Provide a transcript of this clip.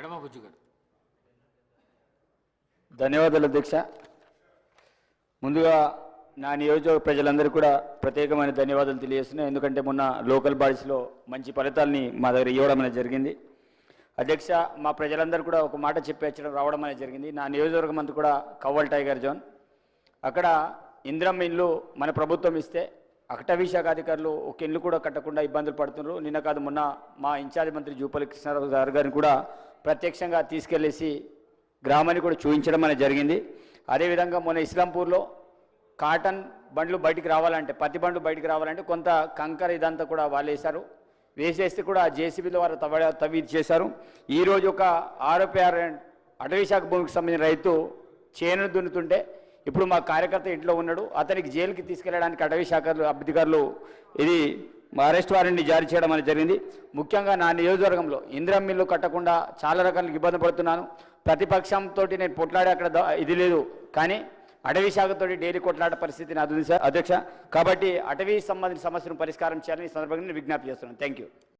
ఎడమ బుజ్జు గారు. ధన్యవాదాలు అధ్యక్ష. ముందుగా నా నియోజకవర్గ ప్రజలందరికీ కూడా ప్రత్యేకమైన ధన్యవాదాలు తెలియజేస్తున్నాను. ఎందుకంటే మొన్న లోకల్ బాడీస్లో మంచి ఫలితాలని మా దగ్గర ఇవ్వడం అనేది జరిగింది. అధ్యక్ష, మా ప్రజలందరూ కూడా ఒక మాట చెప్పేచ్చడం రావడం అనేది జరిగింది. నా నియోజకవర్గం అంతా కూడా కవ్వల్ టైగర్ జోన్. అక్కడ ఇందిరమ్మ ఇల్లు మన ప్రభుత్వం ఇస్తే అటవీ శాఖ అధికారులు ఒక ఇల్లు కూడా కట్టకుండా ఇబ్బందులు పడుతున్నారు. నిన్న కాదు మొన్న మా ఇన్ఛార్జ్ మంత్రి జూపల్లి కృష్ణారావు గారిని కూడా ప్రత్యక్షంగా తీసుకెళ్లేసి గ్రామాన్ని కూడా చూపించడం అనేది జరిగింది. అదేవిధంగా మొన్న ఇస్లాంపూర్లో కాటన్ బండ్లు బయటికి రావాలంటే, పత్తి బండ్లు బయటికి రావాలంటే కొంత కంకర ఇదంతా కూడా వాళ్ళు వేశారు. వేసేస్తే కూడా జేసీబీలో వారు తవ్వి చేశారు. ఈరోజు ఒక ఆరోపి అటవీ శాఖ భూమికి సంబంధించిన రైతు చేను దున్నుతుంటే ఇప్పుడు మా కార్యకర్త ఇంట్లో ఉన్నాడు, అతనికి జైలుకి తీసుకెళ్లడానికి అటవీ శాఖ అధికారులు ఇది అరెస్ట్ వారెంట్ని జారీ చేయడం అనేది జరిగింది. ముఖ్యంగా నా నియోజకవర్గంలో ఇందిరమ్మ మిల్లు కట్టకుండా చాలా రకాల ఇబ్బంది పడుతున్నాను. ప్రతిపక్షంతో నేను పొట్లాడే అక్కడ ఇది లేదు, కానీ అటవీ శాఖతో డైలీ కొట్లాడే పరిస్థితి నాది ఉంది సార్ అధ్యక్ష. కాబట్టి అటవీ సంబంధించిన సమస్యను పరిష్కారం చేయాలని ఈ సందర్భంగా నేను విజ్ఞప్తి చేస్తున్నాను. Thank you.